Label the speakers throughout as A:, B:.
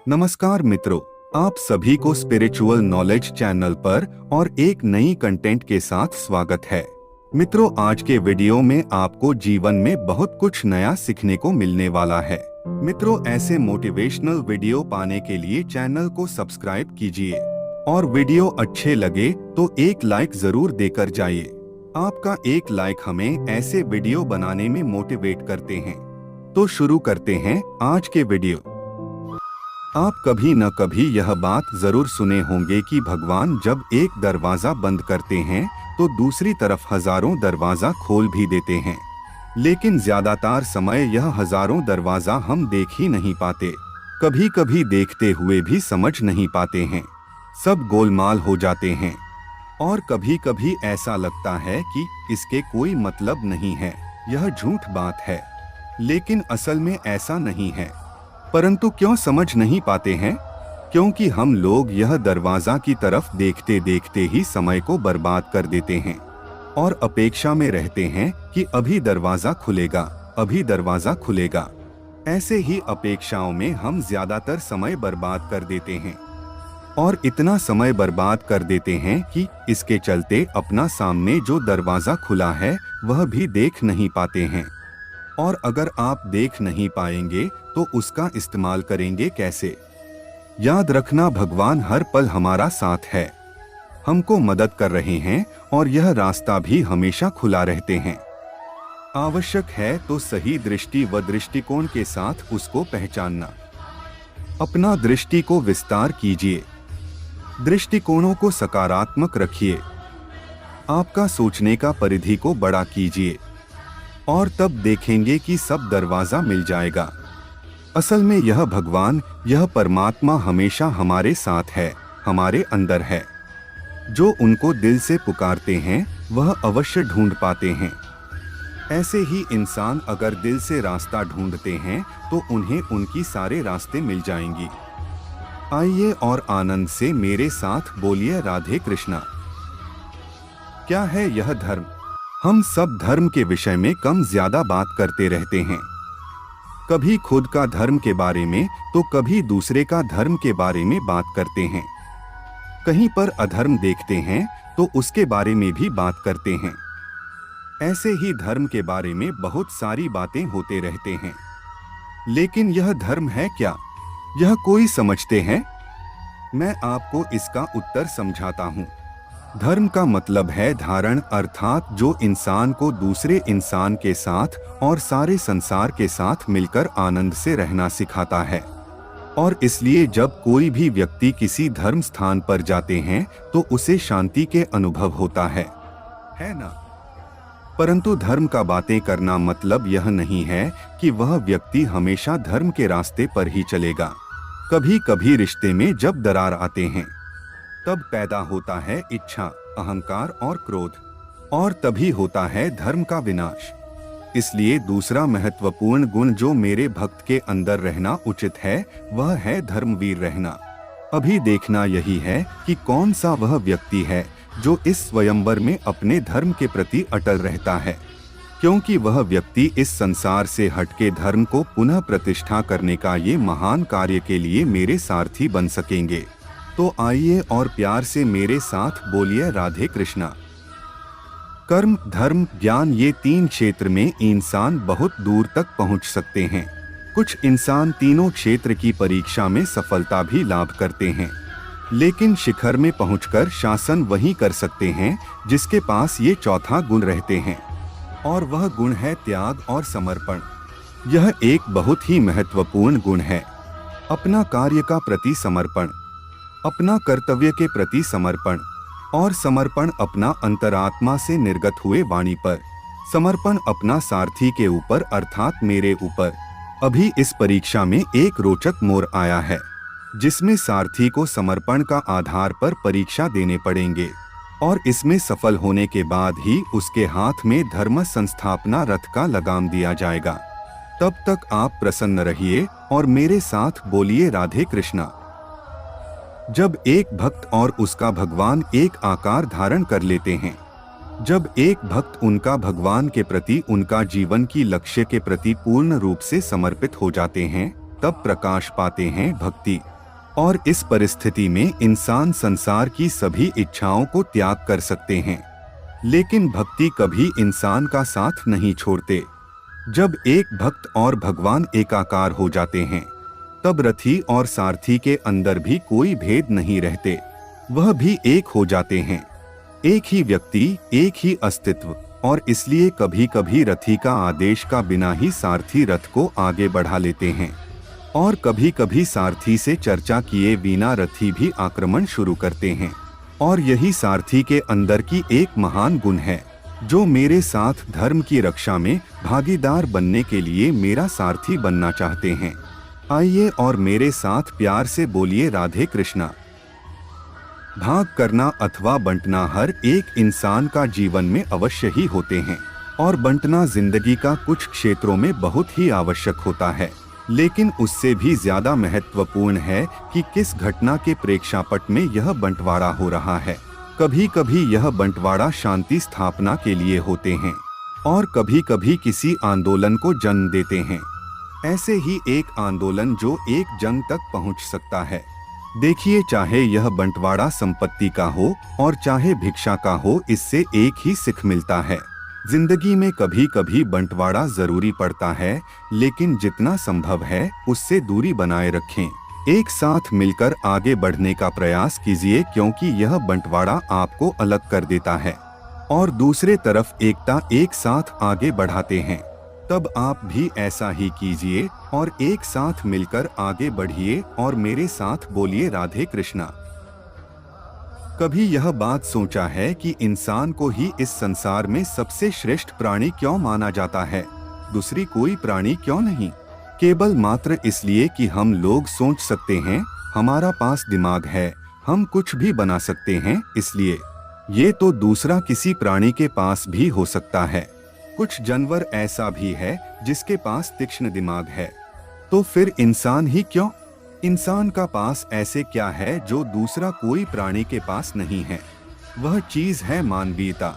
A: नमस्कार मित्रों, आप सभी को स्पिरिचुअल नॉलेज चैनल पर और एक नई कंटेंट के साथ स्वागत है। मित्रों, आज के वीडियो में आपको जीवन में बहुत कुछ नया सीखने को मिलने वाला है। मित्रों, ऐसे मोटिवेशनल वीडियो पाने के लिए चैनल को सब्सक्राइब कीजिए और वीडियो अच्छे लगे तो एक लाइक जरूर देकर जाइए। आपका एक लाइक हमें ऐसे वीडियो बनाने में मोटिवेट करते हैं। तो शुरू करते हैं आज के वीडियो। आप कभी न कभी यह बात जरूर सुने होंगे कि भगवान जब एक दरवाजा बंद करते हैं तो दूसरी तरफ हजारों दरवाजा खोल भी देते हैं, लेकिन ज्यादातर समय यह हजारों दरवाजा हम देख ही नहीं पाते। कभी कभी देखते हुए भी समझ नहीं पाते हैं, सब गोलमाल हो जाते हैं और कभी कभी ऐसा लगता है कि इसके कोई मतलब नहीं है, यह झूठ बात है। लेकिन असल में ऐसा नहीं है। परंतु क्यों समझ नहीं पाते हैं? क्योंकि हम लोग यह दरवाजा की तरफ देखते देखते ही समय को बर्बाद कर देते हैं और अपेक्षा में रहते हैं कि अभी दरवाजा खुलेगा, अभी दरवाजा खुलेगा। ऐसे ही अपेक्षाओं में हम ज्यादातर समय बर्बाद कर देते हैं और इतना समय बर्बाद कर देते हैं कि इसके चलते अपना सामने जो दरवाजा खुला है वह भी देख नहीं पाते हैं। और अगर आप देख नहीं पाएंगे तो उसका इस्तेमाल करेंगे कैसे? याद रखना, भगवान हर पल हमारा साथ है, हमको मदद कर रहे हैं और यह रास्ता भी हमेशा खुला रहते हैं। आवश्यक है तो सही दृष्टि व दृष्टिकोण के साथ उसको पहचानना। अपना दृष्टि को विस्तार कीजिए, दृष्टिकोणों को सकारात्मक रखिए, आपका सोचने का परिधि को बड़ा कीजिए और तब देखेंगे कि सब दरवाजा मिल जाएगा। असल में यह भगवान, यह परमात्मा हमेशा हमारे साथ है, हमारे अंदर है। जो उनको दिल से पुकारते हैं वह अवश्य ढूंढ पाते हैं। ऐसे ही इंसान अगर दिल से रास्ता ढूंढते हैं तो उन्हें उनकी सारे रास्ते मिल जाएंगी। आइए और आनंद से मेरे साथ बोलिए राधे कृष्णा। क्या है यह धर्म? हम सब धर्म के विषय में कम ज्यादा बात करते रहते हैं, कभी खुद का धर्म के बारे में तो कभी दूसरे का धर्म के बारे में बात करते हैं। कहीं पर अधर्म देखते हैं तो उसके बारे में भी बात करते हैं। ऐसे ही धर्म के बारे में बहुत सारी बातें होते रहते हैं, लेकिन यह धर्म है क्या? यह कोई समझते हैं? मैं आपको इसका उत्तर समझाता हूँ। धर्म का मतलब है धारण, अर्थात जो इंसान को दूसरे इंसान के साथ और सारे संसार के साथ मिलकर आनंद से रहना सिखाता है। और इसलिए जब कोई भी व्यक्ति किसी धर्म स्थान पर जाते हैं तो उसे शांति के अनुभव होता है ना? परंतु धर्म का बातें करना मतलब यह नहीं है कि वह व्यक्ति हमेशा धर्म के रास्ते पर ही चलेगा। कभी कभी रिश्ते में जब दरार आते हैं तब पैदा होता है इच्छा, अहंकार और क्रोध, और तभी होता है धर्म का विनाश। इसलिए दूसरा महत्वपूर्ण गुण जो मेरे भक्त के अंदर रहना उचित है वह है धर्मवीर रहना। अभी देखना यही है कि कौन सा वह व्यक्ति है जो इस स्वयंवर में अपने धर्म के प्रति अटल रहता है, क्योंकि वह व्यक्ति इस संसार से हटके धर्म को पुनः प्रतिष्ठा करने का ये महान कार्य के लिए मेरे सारथी बन सकेंगे। तो आइए और प्यार से मेरे साथ बोलिए राधे कृष्णा। कर्म, धर्म, ज्ञान, ये तीन क्षेत्र में इंसान बहुत दूर तक पहुंच सकते हैं। कुछ इंसान तीनों क्षेत्र की परीक्षा में सफलता भी लाभ करते हैं, लेकिन शिखर में पहुंचकर शासन वही कर सकते हैं जिसके पास ये चौथा गुण रहते हैं, और वह गुण है त्याग और समर्पण। यह एक बहुत ही महत्वपूर्ण गुण है। अपना कार्य का प्रति समर्पण, अपना कर्तव्य के प्रति समर्पण, और समर्पण अपना अंतरात्मा से निर्गत हुए वाणी पर, समर्पण अपना सारथी के ऊपर अर्थात मेरे ऊपर। अभी इस परीक्षा में एक रोचक मोड़ आया है जिसमें सारथी को समर्पण का आधार पर परीक्षा देने पड़ेंगे और इसमें सफल होने के बाद ही उसके हाथ में धर्म संस्थापना रथ का लगाम दिया जाएगा। तब तक आप प्रसन्न रहिए और मेरे साथ बोलिए राधे कृष्णा। जब एक भक्त और उसका भगवान एक आकार धारण कर लेते हैं, जब एक भक्त उनका भगवान के प्रति, उनका जीवन की लक्ष्य के प्रति पूर्ण रूप से समर्पित हो जाते हैं, तब प्रकाश पाते हैं भक्ति। और इस परिस्थिति में इंसान संसार की सभी इच्छाओं को त्याग कर सकते हैं। लेकिन भक्ति कभी इंसान का साथ नहीं छोड़ते। जब एक भक्त और भगवान एकाकार हो जाते हैं, तब रथी और सारथी के अंदर भी कोई भेद नहीं रहते, वह भी एक हो जाते हैं। एक ही व्यक्ति, एक ही अस्तित्व। और इसलिए कभी कभी रथी का आदेश का बिना ही सारथी रथ को आगे बढ़ा लेते हैं, और कभी कभी सारथी से चर्चा किए बिना रथी भी आक्रमण शुरू करते हैं। और यही सारथी के अंदर की एक महान गुण है, जो मेरे साथ धर्म की रक्षा में भागीदार बनने के लिए मेरा सारथी बनना चाहते हैं। आइए और मेरे साथ प्यार से बोलिए राधे कृष्णा। भाग करना अथवा बंटना हर एक इंसान का जीवन में अवश्य ही होते हैं, और बंटना जिंदगी का कुछ क्षेत्रों में बहुत ही आवश्यक होता है। लेकिन उससे भी ज्यादा महत्वपूर्ण है कि किस घटना के प्रेक्षापट में यह बंटवारा हो रहा है। कभी कभी यह बंटवारा शांति स्थापना के लिए होते हैं, और कभी कभी किसी आंदोलन को जन्म देते हैं। ऐसे ही एक आंदोलन जो एक जंग तक पहुंच सकता है। देखिए, चाहे यह बंटवारा संपत्ति का हो और चाहे भिक्षा का हो, इससे एक ही सीख मिलता है। जिंदगी में कभी कभी बंटवारा जरूरी पड़ता है, लेकिन जितना संभव है उससे दूरी बनाए रखें। एक साथ मिलकर आगे बढ़ने का प्रयास कीजिए, क्योंकि यह बंटवारा आपको अलग कर देता है और दूसरे तरफ एकता एक साथ आगे बढ़ाते हैं। तब आप भी ऐसा ही कीजिए और एक साथ मिलकर आगे बढ़िए और मेरे साथ बोलिए राधे कृष्णा। कभी यह बात सोचा है कि इंसान को ही इस संसार में सबसे श्रेष्ठ प्राणी क्यों माना जाता है? दूसरी कोई प्राणी क्यों नहीं? केवल मात्र इसलिए कि हम लोग सोच सकते हैं, हमारा पास दिमाग है, हम कुछ भी बना सकते हैं, इसलिए। ये तो दूसरा किसी प्राणी के पास भी हो सकता है। कुछ जानवर ऐसा भी है जिसके पास तीक्ष्ण दिमाग है, तो फिर इंसान ही क्यों? इंसान का पास ऐसे क्या है जो दूसरा कोई प्राणी के पास नहीं है? वह चीज है मानवीयता।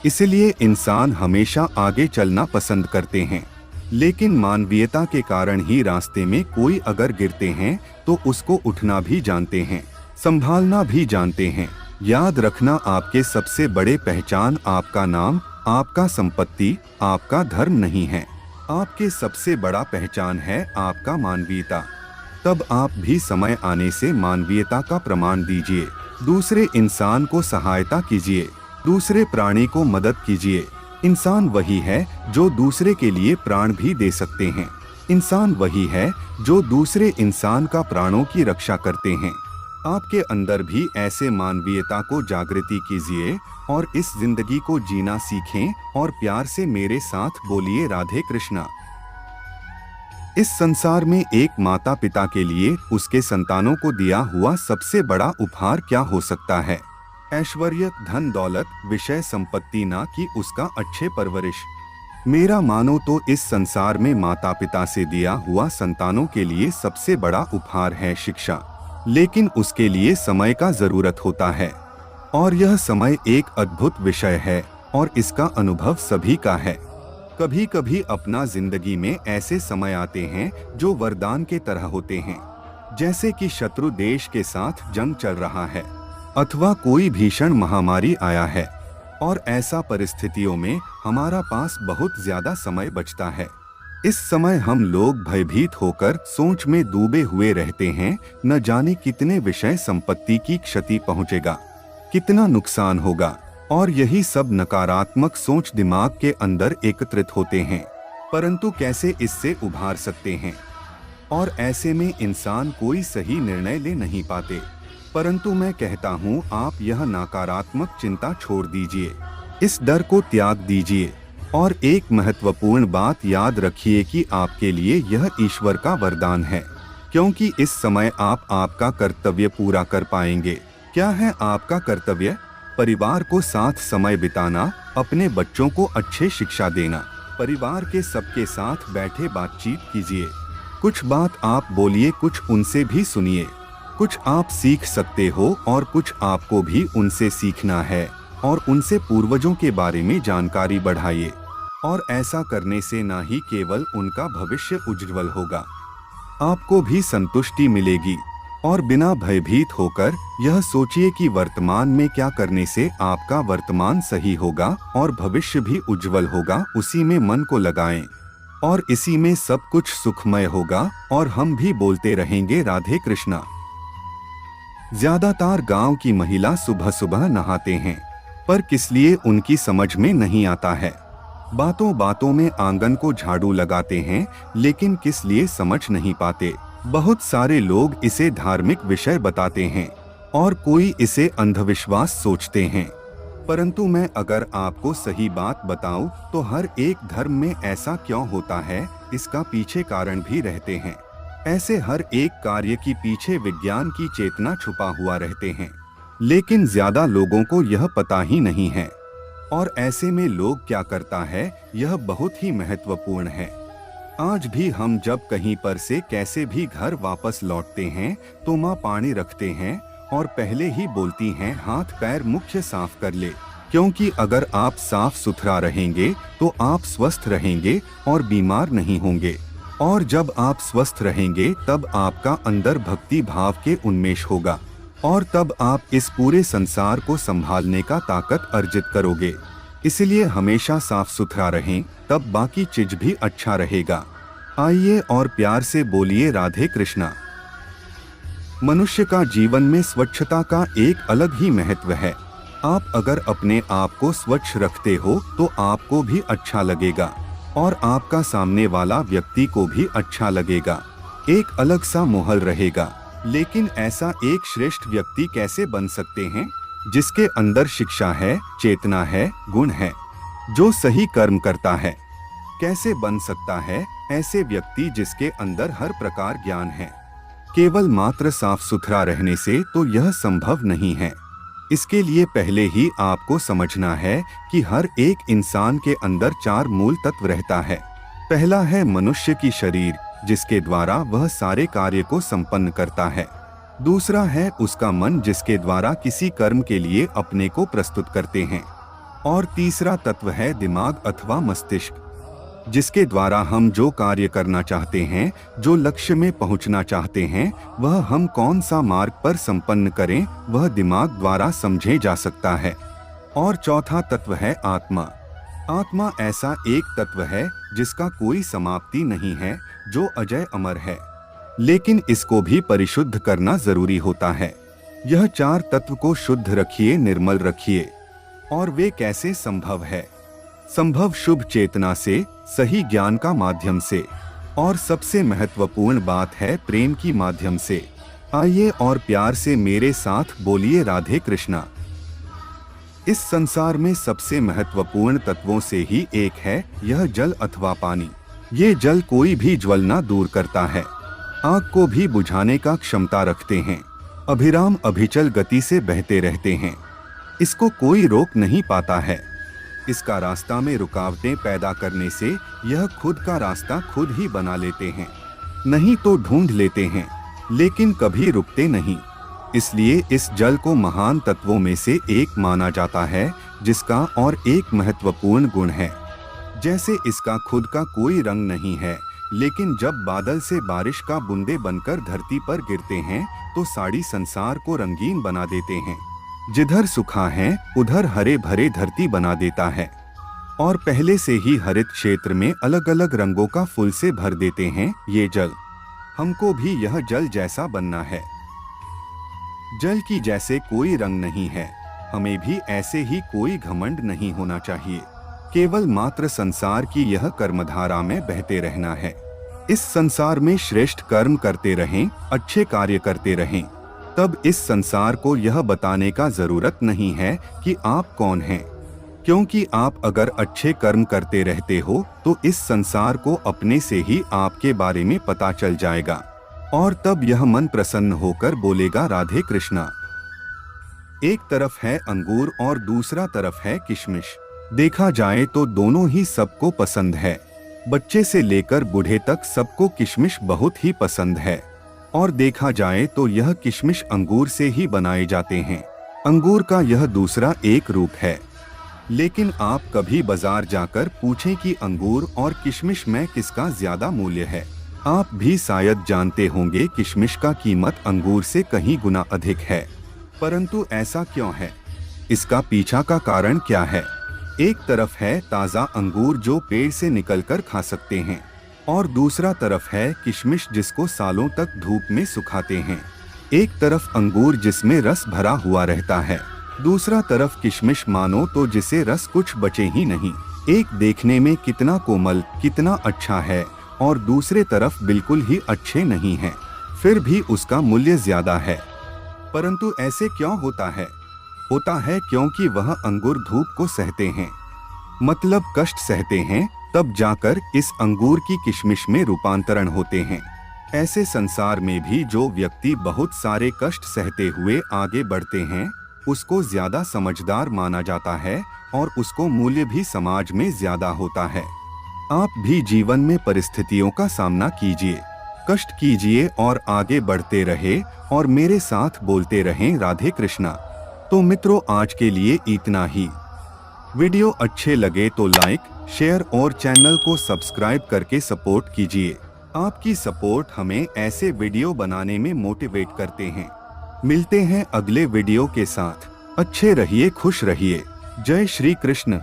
A: इसलिए इंसान हमेशा आगे चलना पसंद करते हैं, लेकिन मानवीयता के कारण ही रास्ते में कोई अगर गिरते हैं तो उसको उठना भी जानते हैं, संभालना भी जानते हैं। याद रखना, आपके सबसे बड़े पहचान आपका नाम, आपका संपत्ति, आपका धर्म नहीं है। आपके सबसे बड़ा पहचान है आपका मानवीयता। तब आप भी समय आने से मानवीयता का प्रमाण दीजिए। दूसरे इंसान को सहायता कीजिए, दूसरे प्राणी को मदद कीजिए। इंसान वही है जो दूसरे के लिए प्राण भी दे सकते हैं। इंसान वही है जो दूसरे इंसान का प्राणों की रक्षा करते हैं। आपके अंदर भी ऐसे मानवीयता को जागृति कीजिए और इस जिंदगी को जीना सीखें और प्यार से मेरे साथ बोलिए राधे कृष्णा। इस संसार में एक माता पिता के लिए उसके संतानों को दिया हुआ सबसे बड़ा उपहार क्या हो सकता है? ऐश्वर्य, धन दौलत, विषय संपत्ति, ना कि उसका अच्छे परवरिश। मेरा मानो तो इस संसार में माता पिता से दिया हुआ संतानों के लिए सबसे बड़ा उपहार है शिक्षा। लेकिन उसके लिए समय का जरूरत होता है, और यह समय एक अद्भुत विषय है और इसका अनुभव सभी का है। कभी कभी अपना जिंदगी में ऐसे समय आते हैं जो वरदान के तरह होते हैं, जैसे कि शत्रु देश के साथ जंग चल रहा है अथवा कोई भीषण महामारी आया है, और ऐसा परिस्थितियों में हमारा पास बहुत ज्यादा समय बचता है। इस समय हम लोग भयभीत होकर सोच में डूबे हुए रहते हैं, न जाने कितने विषय संपत्ति की क्षति पहुंचेगा, कितना नुकसान होगा, और यही सब नकारात्मक सोच दिमाग के अंदर एकत्रित होते हैं। परंतु कैसे इससे उभार सकते हैं? और ऐसे में इंसान कोई सही निर्णय ले नहीं पाते। परंतु मैं कहता हूँ, आप यह नकारात्मक चिंता छोड़ दीजिए, इस डर को त्याग दीजिए, और एक महत्वपूर्ण बात याद रखिए कि आपके लिए यह ईश्वर का वरदान है, क्योंकि इस समय आप आपका कर्तव्य पूरा कर पाएंगे। क्या है आपका कर्तव्य? परिवार को साथ समय बिताना, अपने बच्चों को अच्छे शिक्षा देना, परिवार के सबके साथ बैठे बातचीत कीजिए। कुछ बात आप बोलिए, कुछ उनसे भी सुनिए। कुछ आप सीख सकते हो और कुछ आपको भी उनसे सीखना है, और उनसे पूर्वजों के बारे में जानकारी बढ़ाइए। और ऐसा करने से न ही केवल उनका भविष्य उज्जवल होगा, आपको भी संतुष्टि मिलेगी। और बिना भयभीत होकर यह सोचिए कि वर्तमान में क्या करने से आपका वर्तमान सही होगा और भविष्य भी उज्जवल होगा। उसी में मन को लगाएं और इसी में सब कुछ सुखमय होगा और हम भी बोलते रहेंगे राधे कृष्णा। ज्यादातर गांव की महिला सुबह सुबह नहाते हैं, पर किस लिए उनकी समझ में नहीं आता है। बातों बातों में आंगन को झाड़ू लगाते हैं, लेकिन किस लिए समझ नहीं पाते। बहुत सारे लोग इसे धार्मिक विषय बताते हैं और कोई इसे अंधविश्वास सोचते हैं, परंतु मैं अगर आपको सही बात बताऊं तो हर एक धर्म में ऐसा क्यों होता है, इसका पीछे कारण भी रहते हैं। ऐसे हर एक कार्य की पीछे विज्ञान की चेतना छुपा हुआ रहते हैं, लेकिन ज्यादा लोगों को यह पता ही नहीं है। और ऐसे में लोग क्या करता है, यह बहुत ही महत्वपूर्ण है। आज भी हम जब कहीं पर से कैसे भी घर वापस लौटते हैं तो माँ पानी रखते हैं और पहले ही बोलती हैं हाथ पैर मुख्य साफ कर ले, क्योंकि अगर आप साफ सुथरा रहेंगे तो आप स्वस्थ रहेंगे और बीमार नहीं होंगे। और जब आप स्वस्थ रहेंगे तब आपका अंदर भक्ति भाव के उन्मेष होगा और तब आप इस पूरे संसार को संभालने का ताकत अर्जित करोगे। इसलिए हमेशा साफ सुथरा रहें, तब बाकी चीज भी अच्छा रहेगा। आइए और प्यार से बोलिए राधे कृष्णा। मनुष्य का जीवन में स्वच्छता का एक अलग ही महत्व है। आप अगर अपने आप को स्वच्छ रखते हो तो आपको भी अच्छा लगेगा और आपका सामने वाला व्यक्ति को भी अच्छा लगेगा। एक अलग सा माहौल रहेगा। लेकिन ऐसा एक श्रेष्ठ व्यक्ति कैसे बन सकते हैं जिसके अंदर शिक्षा है, चेतना है, गुण है, जो सही कर्म करता है। कैसे बन सकता है ऐसे व्यक्ति जिसके अंदर हर प्रकार ज्ञान है। केवल मात्र साफ सुथरा रहने से तो यह संभव नहीं है। इसके लिए पहले ही आपको समझना है कि हर एक इंसान के अंदर 4 मूल तत्व रहता है। पहला है मनुष्य की शरीर, जिसके द्वारा वह सारे कार्य को संपन्न करता है। दूसरा है उसका मन, जिसके द्वारा किसी कर्म के लिए अपने को प्रस्तुत करते हैं। और तीसरा तत्व है दिमाग अथवा मस्तिष्क, जिसके द्वारा हम जो कार्य करना चाहते हैं, जो लक्ष्य में पहुंचना चाहते हैं, वह हम कौन सा मार्ग पर संपन्न करें, वह दिमाग द्वारा समझे जा सकता है। और चौथा तत्व है आत्मा। आत्मा ऐसा एक तत्व है जिसका कोई समाप्ति नहीं है, जो अजय अमर है, लेकिन इसको भी परिशुद्ध करना जरूरी होता है। यह 4 तत्व को शुद्ध रखिए, निर्मल रखिए। और वे कैसे संभव है? संभव शुभ चेतना से, सही ज्ञान का माध्यम से, और सबसे महत्वपूर्ण बात है प्रेम की माध्यम से। आइए और प्यार से मेरे साथ बोलिए राधे कृष्णा। इस संसार में सबसे महत्वपूर्ण तत्वों से ही एक है यह जल अथवा पानी। ये जल कोई भी ज्वलना दूर करता है, आग को भी बुझाने का क्षमता रखते हैं, अभिराम अभिचल गति से बहते रहते हैं। इसको कोई रोक नहीं पाता है। इसका रास्ता में रुकावटें पैदा करने से यह खुद का रास्ता खुद ही बना लेते हैं। नहीं तो ढूंढ लेते हैं, लेकिन कभी रुकते नहीं। इसलिए इस जल को महान तत्वों में से एक माना जाता है, जिसका और एक महत्वपूर्ण गुण है। जैसे इसका खुद का कोई रंग नहीं है, लेकिन जब बादल से बारिश का बूंदे बनकर धरती पर गिरते हैं तो साड़ी संसार को रंगीन बना देते हैं। जिधर सूखा है उधर हरे भरे धरती बना देता है और पहले से ही हरित क्षेत्र में अलग अलग रंगों का फूल से भर देते हैं ये जल। हमको भी यह जल जैसा बनना है। जल की जैसे कोई रंग नहीं है, हमें भी ऐसे ही कोई घमंड नहीं होना चाहिए। केवल मात्र संसार की यह कर्मधारा में बहते रहना है। इस संसार में श्रेष्ठ कर्म करते रहें, अच्छे कार्य करते रहें। तब इस संसार को यह बताने का जरूरत नहीं है कि आप कौन हैं, क्योंकि आप अगर अच्छे कर्म करते रहते हो तो इस संसार को अपने से ही आपके बारे में पता चल जाएगा और तब यह मन प्रसन्न होकर बोलेगा राधे कृष्णा। एक तरफ है अंगूर और दूसरा तरफ है किशमिश। देखा जाए तो दोनों ही सबको पसंद है। बच्चे से लेकर बूढ़े तक सबको किशमिश बहुत ही पसंद है। और देखा जाए तो यह किशमिश अंगूर से ही बनाए जाते हैं। अंगूर का यह दूसरा एक रूप है। लेकिन आप कभी बाजार जाकर पूछें कि अंगूर और किशमिश में किसका ज्यादा मूल्य है, आप भी शायद जानते होंगे किशमिश का कीमत अंगूर से कहीं गुना अधिक है, परंतु ऐसा क्यों है? इसका पीछा का कारण क्या है? एक तरफ है ताज़ा अंगूर जो पेड़ से निकलकर खा सकते हैं, और दूसरा तरफ है किशमिश जिसको सालों तक धूप में सुखाते हैं। एक तरफ अंगूर जिसमें रस भरा हुआ रहता है, दूसरा तरफ किशमिश मानो तो जिसे रस कुछ बचे ही नहीं। एक देखने में कितना कोमल, कितना अच्छा है, और दूसरे तरफ बिल्कुल ही अच्छे नहीं है, फिर भी उसका मूल्य ज्यादा है। परंतु ऐसे क्यों होता है? होता है क्योंकि वह अंगूर धूप को सहते हैं, मतलब कष्ट सहते हैं, तब जाकर इस अंगूर की किशमिश में रूपांतरण होते हैं। ऐसे संसार में भी जो व्यक्ति बहुत सारे कष्ट सहते हुए आगे बढ़ते हैं, उसको ज्यादा समझदार माना जाता है और उसको मूल्य भी समाज में ज्यादा होता है। आप भी जीवन में परिस्थितियों का सामना कीजिए, कष्ट कीजिए और आगे बढ़ते रहे और मेरे साथ बोलते रहें राधे कृष्णा। तो मित्रों, आज के लिए इतना ही। वीडियो अच्छे लगे तो लाइक, शेयर और चैनल को सब्सक्राइब करके सपोर्ट कीजिए। आपकी सपोर्ट हमें ऐसे वीडियो बनाने में मोटिवेट करते हैं। मिलते हैं अगले वीडियो के साथ। अच्छे रहिए, खुश रहिए। जय श्री कृष्ण।